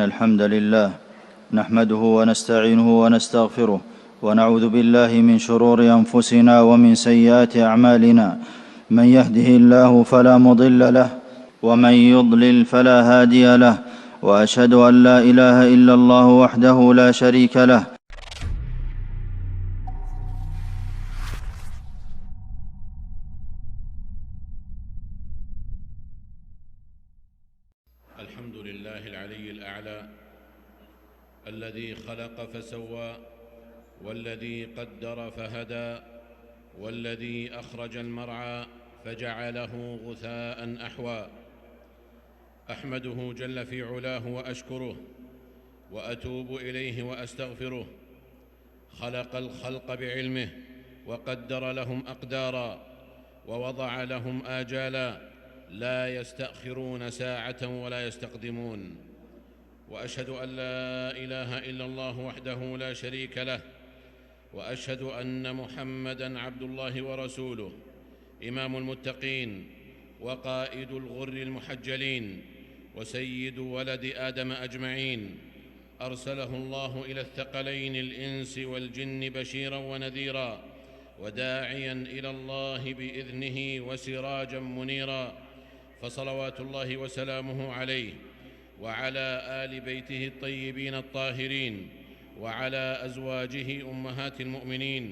الحمد لله نحمده ونستعينه ونستغفره ونعوذ بالله من شرور أنفسنا ومن سيئات أعمالنا. من يهده الله فلا مضل له ومن يضلل فلا هادي له، وأشهد أن لا إله إلا الله وحده لا شريك له. الحمد لله العلي الأعلى الذي خلق فسوى والذي قدر فهدى والذي أخرج المرعى فجعله غثاء أحوى. أحمده جل في علاه وأشكره وأتوب إليه وأستغفره. خلق الخلق بعلمه وقدر لهم أقدارا ووضع لهم آجالا لا يستأخرون ساعة ولا يستقدمون. وأشهد أن لا إله إلا الله وحده لا شريك له، وأشهد أن محمدًا عبد الله ورسوله، إمام المتقين وقائد الغر المحجلين وسيد ولد آدم أجمعين. أرسله الله إلى الثقلين الإنس والجن بشيرًا ونذيرًا وداعيًا إلى الله بإذنه وسراجًا منيرًا. فصلوات الله وسلامه عليه وعلى آل بيته الطيبين الطاهرين وعلى أزواجه أمهات المؤمنين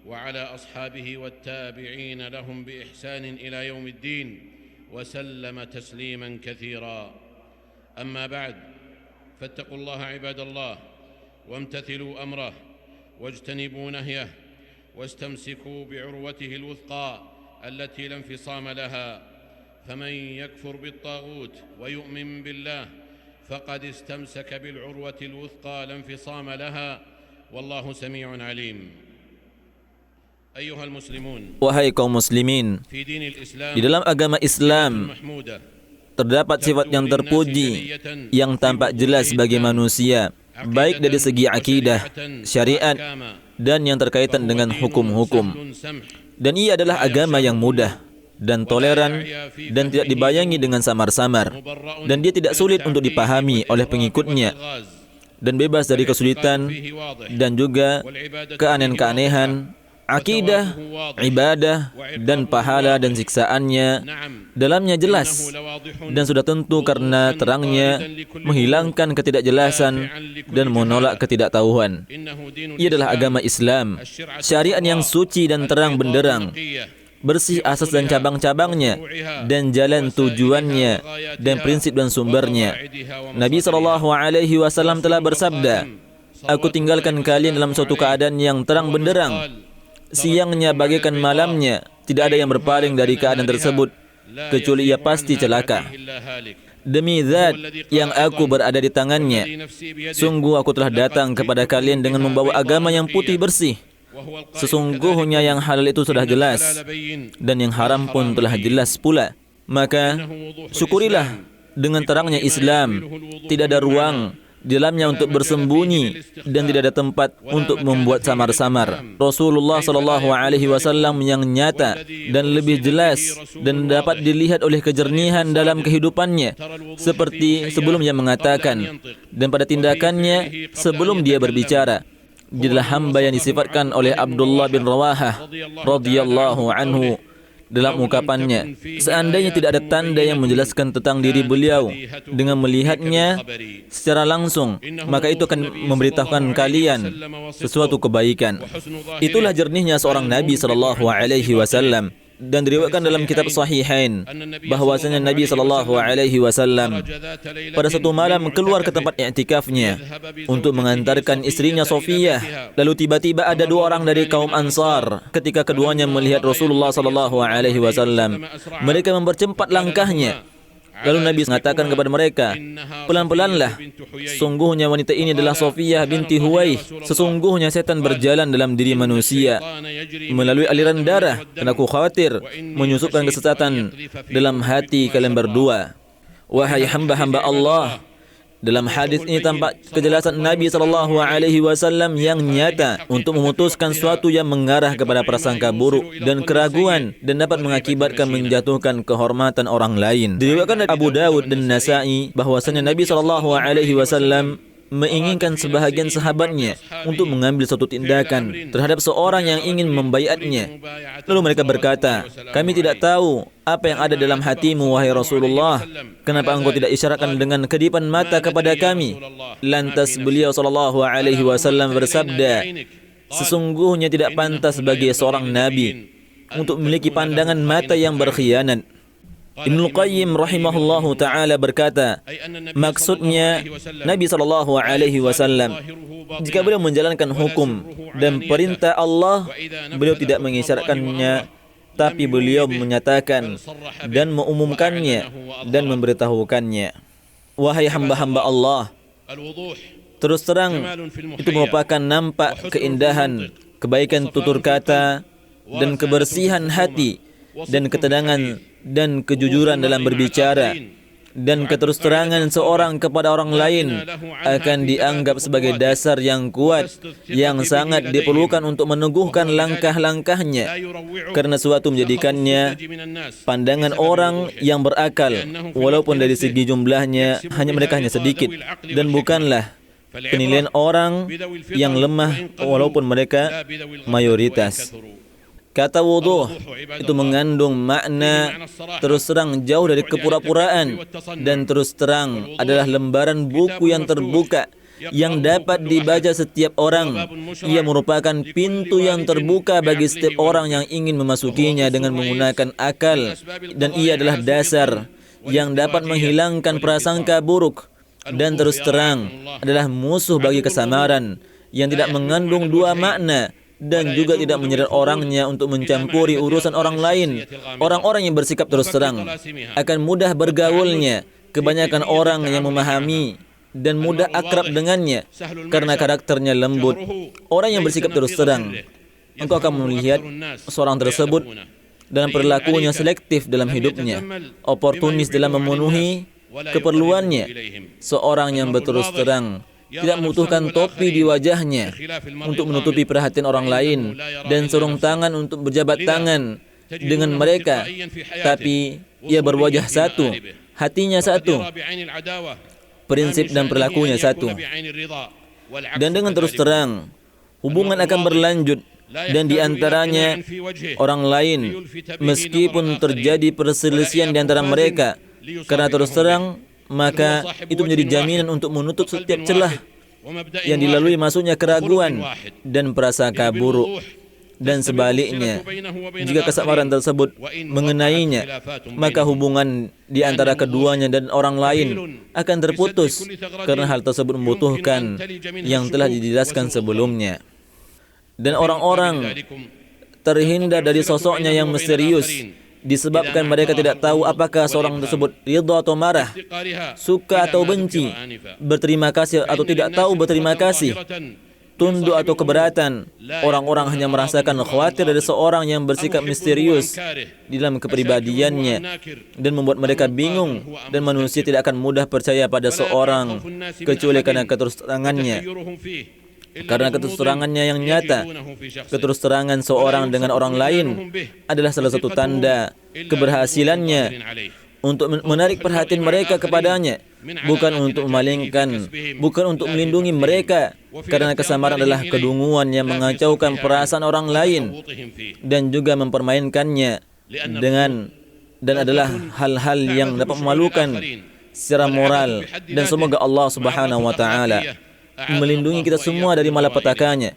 وعلى أصحابه والتابعين لهم بإحسان إلى يوم الدين وسلم تسليماً كثيراً. أما بعد، فاتقوا الله عباد الله وامتثلوا أمره واجتنبوا نهيه واستمسكوا بعروته الوثقى التي لا انفصام لها. فمن يكفر بالطاغوت ويؤمن بالله فقد استمسك بالعروة الوثقى لا انفصام لها، والله سميع عليم. أيها المسلمون، wahai kaum muslimin, في دين الإسلام di dalam agama Islam محمودة terdapat sifat yang terpuji yang tampak jelas bagi manusia, baik dari segi akidah, syariat, dan yang terkaitan dengan hukum-hukum. Dan ia adalah agama yang mudah dan toleran dan tidak dibayangi dengan samar-samar, dan dia tidak sulit untuk dipahami oleh pengikutnya, dan bebas dari kesulitan dan juga keanehan-keanehan. Akidah, ibadah, dan pahala dan siksaannya dalamnya jelas dan sudah tentu karena terangnya menghilangkan ketidakjelasan dan menolak ketidaktahuan. Ia adalah agama Islam, syariat yang suci dan terang benderang, bersih asas dan cabang-cabangnya, dan jalan tujuannya dan prinsip dan sumbernya. Nabi SAW telah bersabda, "Aku tinggalkan kalian dalam suatu keadaan yang terang benderang. Siangnya bagaikan malamnya, tidak ada yang berpaling dari keadaan tersebut kecuali ia pasti celaka. Demi zat yang aku berada di tangannya, sungguh aku telah datang kepada kalian dengan membawa agama yang putih bersih. Sesungguhnya yang halal itu sudah jelas, dan yang haram pun telah jelas pula. Maka syukurilah dengan terangnya Islam, tidak ada ruang di dalamnya untuk bersembunyi dan tidak ada tempat untuk membuat samar-samar. Rasulullah SAW yang nyata dan lebih jelas dan dapat dilihat oleh kejernihan dalam kehidupannya, seperti sebelum dia mengatakan dan pada tindakannya sebelum dia berbicara. Dia adalah hamba yang disifatkan oleh Abdullah bin Rawahah radhiyallahu anhu dalam ungkapannya, seandainya tidak ada tanda yang menjelaskan tentang diri beliau dengan melihatnya secara langsung, maka itu akan memberitahukan kalian sesuatu kebaikan. Itulah jernihnya seorang Nabi SAW. Dan diriwayatkan dalam kitab Sahihain bahwasanya Nabi SAW pada satu malam keluar ke tempat i'tikafnya untuk mengantarkan istrinya Sofiyah. Lalu tiba-tiba ada dua orang dari kaum Ansar. Ketika keduanya melihat Rasulullah SAW, mereka mempercepat langkahnya. Lalu Nabi mengatakan kepada mereka, pelan-pelanlah, sesungguhnya wanita ini adalah Sofiyah binti Huwaih. Sesungguhnya setan berjalan dalam diri manusia melalui aliran darah, dan aku khawatir menyusupkan kesesatan dalam hati kalian berdua. Wahai hamba-hamba Allah, Dalam hadis ini tampak kejelasan Nabi SAW yang nyata untuk memutuskan suatu yang mengarah kepada prasangka buruk dan keraguan dan dapat mengakibatkan menjatuhkan kehormatan orang lain. Diriwayatkan dari Abu Dawud dan Nasa'i bahwasanya Nabi SAW menginginkan sebahagian sahabatnya untuk mengambil suatu tindakan terhadap seorang yang ingin membaiatnya. Lalu mereka berkata, "Kami tidak tahu apa yang ada dalam hatimu, wahai Rasulullah. Kenapa engkau tidak isyaratkan dengan kedipan mata kepada kami?" Lantas beliau SAW bersabda, "Sesungguhnya tidak pantas bagi seorang nabi untuk memiliki pandangan mata yang berkhianat." Ibnu Qayyim rahimahullahu ta'ala berkata, maksudnya Nabi SAW jika beliau menjalankan hukum dan perintah Allah, beliau tidak mengisyaratkannya, tapi beliau menyatakan dan mengumumkannya dan memberitahukannya. Wahai hamba-hamba Allah, terus terang itu merupakan nampak keindahan, kebaikan tutur kata, dan kebersihan hati, dan ketenangan dan kejujuran dalam berbicara, dan keterus-terangan seorang kepada orang lain akan dianggap sebagai dasar yang kuat yang sangat diperlukan untuk meneguhkan langkah-langkahnya, karena suatu menjadikannya pandangan orang yang berakal walaupun dari segi jumlahnya mereka hanya sedikit, dan bukanlah penilaian orang yang lemah walaupun mereka mayoritas. Kata wuduh itu mengandung makna terus terang jauh dari kepura-puraan, dan terus terang adalah lembaran buku yang terbuka yang dapat dibaca setiap orang. Ia merupakan pintu yang terbuka bagi setiap orang yang ingin memasukinya dengan menggunakan akal, dan ia adalah dasar yang dapat menghilangkan prasangka buruk, dan terus terang adalah musuh bagi kesamaran yang tidak mengandung dua makna, dan juga tidak menyeret orangnya untuk mencampuri urusan orang lain. Orang-orang yang bersikap terus terang akan mudah bergaulnya. Kebanyakan orang yang memahami dan mudah akrab dengannya karena karakternya lembut. Orang yang bersikap terus terang, engkau akan melihat seorang tersebut dalam perilakunya selektif dalam hidupnya, oportunis dalam memenuhi keperluannya. Seorang yang berterus terang tidak membutuhkan topi di wajahnya untuk menutupi perhatian orang lain dan sarung tangan untuk berjabat tangan dengan mereka, tapi ia berwajah satu, hatinya satu, prinsip dan perilakunya satu. Dan dengan terus terang hubungan akan berlanjut, dan di antaranya orang lain, meskipun terjadi perselisihan di antara mereka, karena terus terang maka itu menjadi jaminan untuk menutup setiap celah yang dilalui masuknya keraguan dan prasangka buruk. Dan sebaliknya, jika kesamaran tersebut mengenainya, maka hubungan di antara keduanya dan orang lain akan terputus, karena hal tersebut membutuhkan yang telah dijelaskan sebelumnya. Dan orang-orang terhindar dari sosoknya yang misterius disebabkan mereka tidak tahu apakah seorang tersebut ridha atau marah, suka atau benci, berterima kasih atau tidak tahu berterima kasih, tunduk atau keberatan. Orang-orang hanya merasakan khawatir dari seorang yang bersikap misterius di dalam kepribadiannya dan membuat mereka bingung, dan manusia tidak akan mudah percaya pada seorang kecuali karena keterus-terangannya. Karena keterus-terangannya yang nyata, keterus-terangan seorang dengan orang lain adalah salah satu tanda keberhasilannya untuk menarik perhatian mereka kepadanya, bukan untuk memalingkan, bukan untuk melindungi mereka, karena kesamaran adalah kedunguan yang mengacaukan perasaan orang lain dan juga mempermainkannya dan adalah hal-hal yang dapat memalukan secara moral. Dan semoga Allah Subhanahu wa taala melindungi kita semua dari malapetakannya.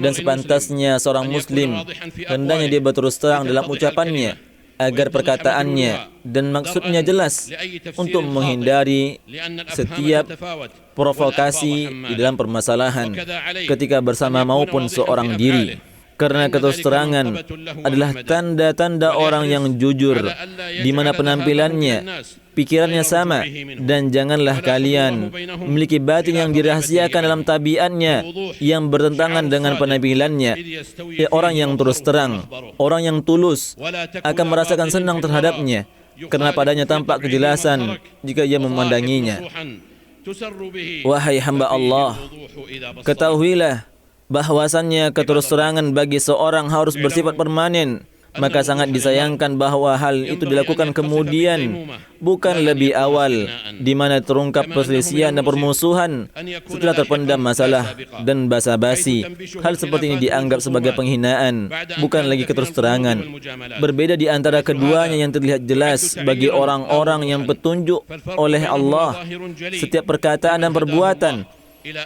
Dan sepantasnya seorang muslim hendaknya dia berterus terang dalam ucapannya, agar perkataannya dan maksudnya jelas untuk menghindari setiap provokasi di dalam permasalahan ketika bersama maupun seorang diri. Karena keterus-terangan adalah tanda-tanda orang yang jujur, di mana penampilannya, pikirannya sama, dan janganlah kalian memiliki batin yang dirahasiakan dalam tabiatnya yang bertentangan dengan penampilannya. Orang yang terus terang, orang yang tulus akan merasakan senang terhadapnya, karena padanya tampak kejelasan jika ia memandanginya. Wahai hamba Allah, ketahuilah bahwasannya keterus-terangan bagi seorang harus bersifat permanen. Maka sangat disayangkan bahwa hal itu dilakukan kemudian, bukan lebih awal, di mana terungkap perselisihan dan permusuhan setelah terpendam masalah dan basa-basi. Hal seperti ini dianggap sebagai penghinaan, bukan lagi keterus-terangan. Berbeda di antara keduanya yang terlihat jelas bagi orang-orang yang petunjuk oleh Allah setiap perkataan dan perbuatan,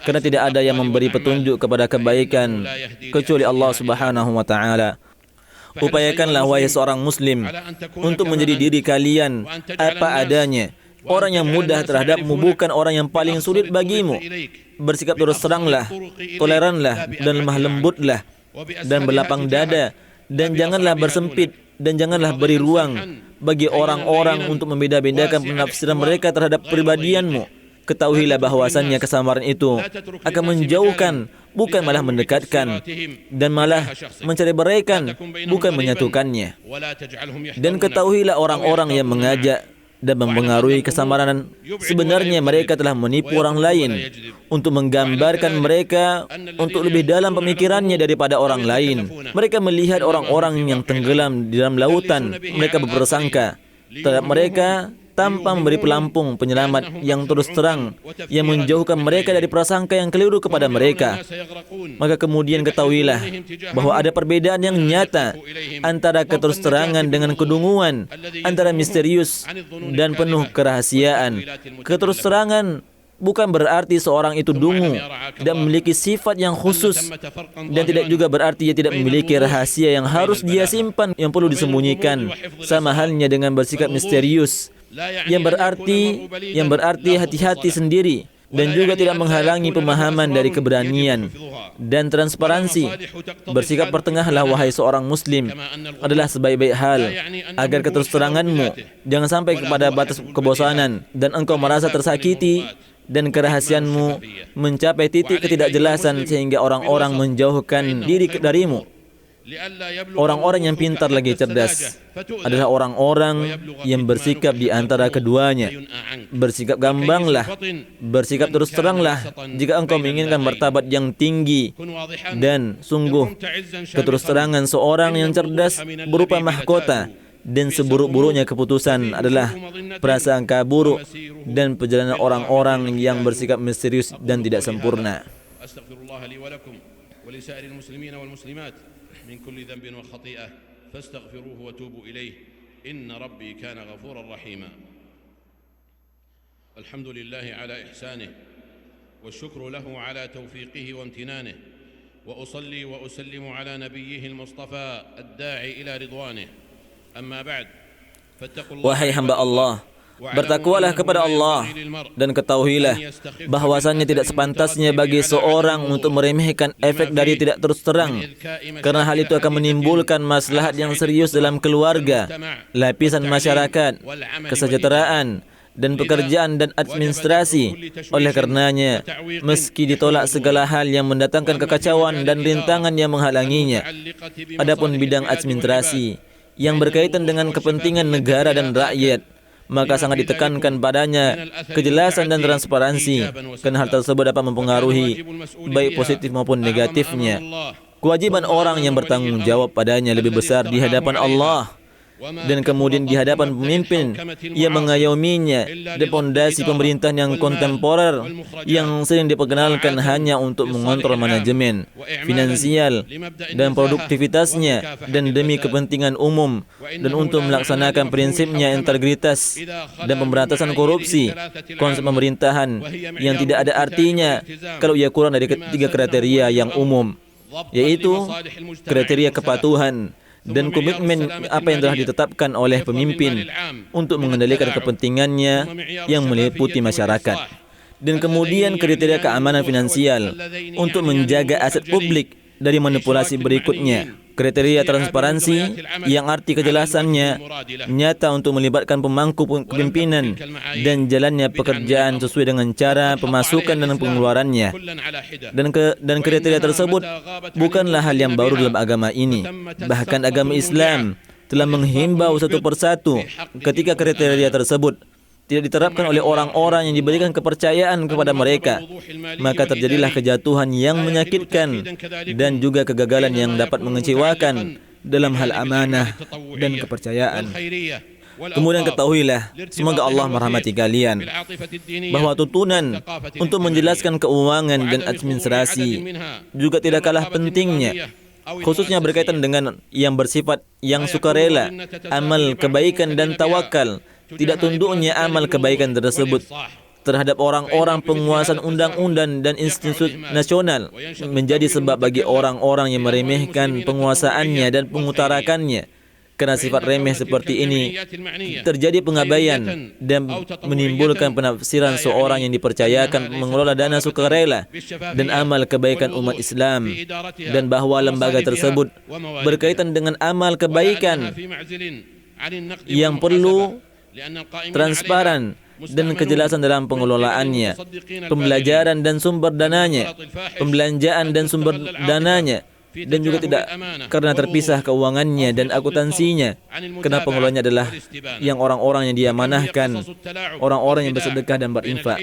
karena tidak ada yang memberi petunjuk kepada kebaikan kecuali Allah Subhanahu wa taala. Upayakanlah wahai seorang muslim untuk menjadi diri kalian apa adanya. Orang yang mudah terhadapmu bukan orang yang paling sulit bagimu. Bersikap terus teranglah, toleranlah dan lemah lembutlah, dan berlapang dada, dan janganlah bersempit, dan janganlah beri ruang bagi orang-orang untuk membeda-bedakan penafsiran mereka terhadap pribadianmu. Ketahuilah bahwasannya kesamaran itu akan menjauhkan, bukan malah mendekatkan, dan malah mencerai-beraikan, bukan menyatukannya. Dan ketahuilah orang-orang yang mengajak dan mempengaruhi kesamaran, sebenarnya mereka telah menipu orang lain untuk menggambarkan mereka untuk lebih dalam pemikirannya daripada orang lain. Mereka melihat orang-orang yang tenggelam di dalam lautan, mereka berprasangka terhadap mereka tanpa memberi pelampung penyelamat yang terus terang yang menjauhkan mereka dari prasangka yang keliru kepada mereka. Maka kemudian ketahuilah bahwa ada perbedaan yang nyata antara keterus-terangan dengan kedunguan, antara misterius dan penuh kerahasiaan. Keterus-terangan bukan berarti seorang itu dungu dan memiliki sifat yang khusus, dan tidak juga berarti ia tidak memiliki rahasia yang harus dia simpan, yang perlu disembunyikan. Sama halnya dengan bersikap misterius, yang berarti hati-hati sendiri, dan juga tidak menghalangi pemahaman dari keberanian dan transparansi. Bersikap pertengahlah wahai seorang muslim adalah sebaik-baik hal, agar keterus-teranganmu jangan sampai kepada batas kebosanan dan engkau merasa tersakiti, dan kerahasianmu mencapai titik ketidakjelasan sehingga orang-orang menjauhkan diri darimu. Orang-orang yang pintar lagi cerdas adalah orang-orang yang bersikap di antara keduanya. Bersikap gambanglah, bersikap terus teranglah jika engkau menginginkan martabat yang tinggi. Dan sungguh keterus terangan seorang yang cerdas berupa mahkota, dan seburuk-buruknya keputusan adalah prasangka buruk dan perjalanan orang-orang yang bersikap misterius dan tidak sempurna. من كل ذنب وخطيئة فاستغفروه وتوبوا إليه إن ربي كان غفورا رحيما. الحمد لله على إحسانه والشكر له على توفيقه وامتنانه، وأصلي وأسلم على نبيه المصطفى الداعي إلى رضوانه. أما بعد فاتقوا الله. Wahai hamba Allah, bertakwalah kepada Allah, dan ketahuilah bahwasannya tidak sepantasnya bagi seorang untuk meremehkan efek dari tidak terus terang, karena hal itu akan menimbulkan maslahat yang serius dalam keluarga, lapisan masyarakat, kesejahteraan, dan pekerjaan dan administrasi. Oleh karenanya, meski ditolak segala hal yang mendatangkan kekacauan dan rintangan yang menghalanginya, adapun bidang administrasi yang berkaitan dengan kepentingan negara dan rakyat, maka sangat ditekankan padanya kejelasan dan transparansi, karena hal tersebut dapat mempengaruhi baik positif maupun negatifnya. Kewajiban orang yang bertanggung jawab padanya lebih besar di hadapan Allah dan kemudian di hadapan pemimpin yang mengayominya, dan pondasi pemerintahan yang kontemporer yang sering diperkenalkan hanya untuk mengontrol manajemen, finansial, dan produktivitasnya, dan demi kepentingan umum, dan untuk melaksanakan prinsipnya integritas dan pemberantasan korupsi. Konsep pemerintahan yang tidak ada artinya kalau ia kurang dari ketiga kriteria yang umum, yaitu kriteria kepatuhan dan komitmen apa yang telah ditetapkan oleh pemimpin untuk mengendalikan kepentingannya yang meliputi masyarakat, dan kemudian kriteria keamanan finansial untuk menjaga aset publik dari manipulasi berikutnya. Kriteria transparansi yang arti kejelasannya nyata untuk melibatkan pemangku kepemimpinan dan jalannya pekerjaan sesuai dengan cara pemasukan dan pengeluarannya. Dan kriteria tersebut bukanlah hal yang baru dalam agama ini. Bahkan agama Islam telah menghimbau satu persatu ketika kriteria tersebut tidak diterapkan oleh orang-orang yang diberikan kepercayaan kepada mereka, maka terjadilah kejatuhan yang menyakitkan dan juga kegagalan yang dapat mengecewakan dalam hal amanah dan kepercayaan. Kemudian ketahuilah, semoga Allah merahmati kalian, bahwa tuntunan untuk menjelaskan keuangan dan administrasi juga tidak kalah pentingnya, khususnya berkaitan dengan yang bersifat yang sukarela, amal kebaikan dan tawakal. Tidak tunduknya amal kebaikan tersebut terhadap orang-orang penguasaan undang-undang dan institusi nasional menjadi sebab bagi orang-orang yang meremehkan penguasaannya dan mengutarakannya. Karena sifat remeh seperti ini terjadi pengabaian dan menimbulkan penafsiran seorang yang dipercayakan mengelola dana sukarela dan amal kebaikan umat Islam, dan bahwa lembaga tersebut berkaitan dengan amal kebaikan yang perlu transparan dan kejelasan dalam pengelolaannya, pembelajaran dan sumber dananya, pembelanjaan dan sumber dananya, dan juga tidak karena terpisah keuangannya dan akuntansinya, karena pengelolanya adalah yang orang-orang yang diamanahkan, orang-orang yang bersedekah dan berinfak.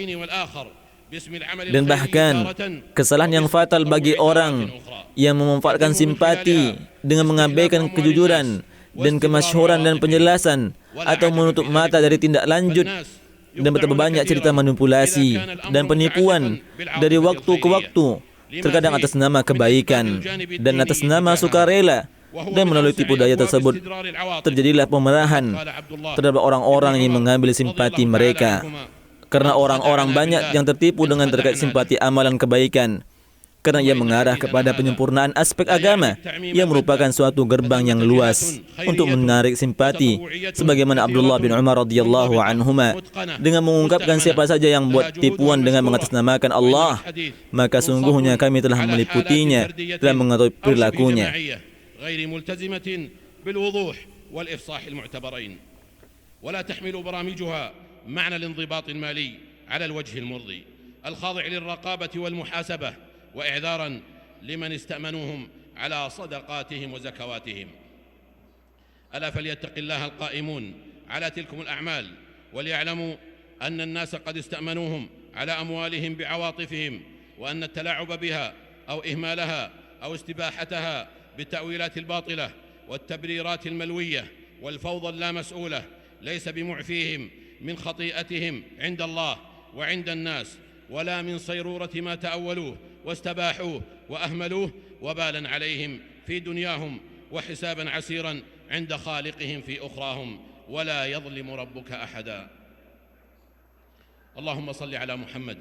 Dan bahkan kesalahan yang fatal bagi orang yang memanfaatkan simpati dengan mengabaikan kejujuran dan kemasyhuran dan penjelasan, atau menutup mata dari tindak lanjut, dan betapa banyak cerita manipulasi dan penipuan dari waktu ke waktu, terkadang atas nama kebaikan dan atas nama sukarela, dan melalui tipu daya tersebut terjadilah pemerahan terhadap orang-orang yang mengambil simpati mereka. Karena orang-orang banyak yang tertipu dengan terkait simpati amalan kebaikan, karena ia mengarah kepada penyempurnaan aspek agama yang merupakan suatu gerbang yang luas untuk menarik simpati, sebagaimana Abdullah bin Umar radhiyallahu anhuma dengan mengungkapkan, siapa saja yang buat tipuan dengan mengatasnamakan Allah, maka sungguhnya kami telah meliputinya dan mengetahui perilakunya. ولا تحمل برامجها معنى الانضباط المالي على الوجه المرضي الخاضع للرقابة والمحاسبة، وإعذارا لمن استأمنوهم على صدقاتهم وزكواتهم. ألا فليتق الله القائمون على تلكم الأعمال، وليعلموا أن الناس قد استأمنوهم على أموالهم بعواطفهم، وأن التلاعب بها أو إهمالها أو استباحتها بالتأويلات الباطلة والتبريرات الملوية والفوضى اللامسؤولة ليس بمعفيهم من خطيئتهم عند الله وعند الناس، ولا من صيرورة ما تأولوه واستباحوه وأهملوه وبالا عليهم في دنياهم وحسابا عسيرا عند خالقهم في أخراهم، ولا يظلم ربك أحدا. اللهم صل على محمد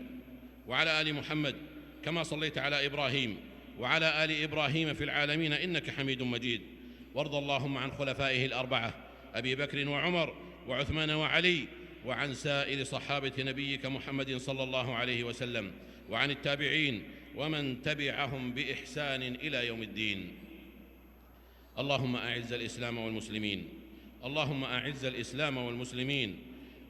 وعلى آل محمد كما صليت على إبراهيم وعلى آل إبراهيم في العالمين إنك حميد مجيد. وارض اللهم عن خلفائه الأربعة أبي بكر وعمر وعثمان وعلي، وعن سائر صحابة نبيك محمد صلى الله عليه وسلم، وعن التابعين ومن تبعهم بإحسان إلى يوم الدين. اللهم أعز الإسلام والمسلمين، اللهم أعز الإسلام والمسلمين،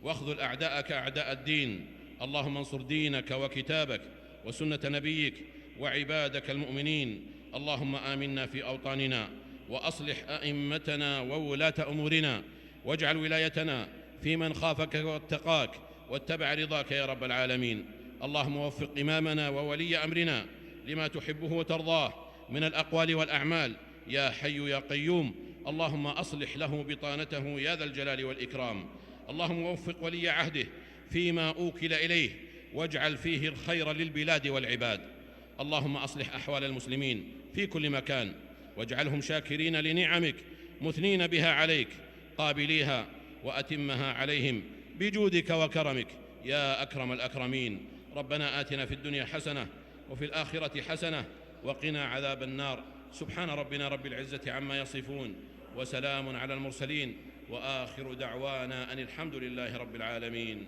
واخذل أعداءك أعداء الدين. اللهم انصر دينك وكتابك وسنة نبيك وعبادك المؤمنين. اللهم آمنا في أوطاننا، وأصلح أئمتنا وولاة أمورنا، واجعل ولايتنا في من خافك واتقاك واتبع رضاك يا رب العالمين. اللهم وفق إمامنا وولي أمرنا لما تحبه وترضاه من الأقوال والأعمال يا حي يا قيوم. اللهم أصلح له بطانته يا ذا الجلال والإكرام. اللهم وفق ولي عهده فيما أوكل إليه، واجعل فيه الخير للبلاد والعباد. اللهم أصلح أحوال المسلمين في كل مكان، واجعلهم شاكرين لنعمك مثنين بها عليك، قابليها وأتمها عليهم بجودك وكرمك يا أكرم الأكرمين. ربنا آتنا في الدنيا حسنة وفي الآخرة حسنة وقنا عذاب النار. سبحان ربنا رب العزة عما يصفون، وسلام على المرسلين، وآخر دعوانا أن الحمد لله رب العالمين.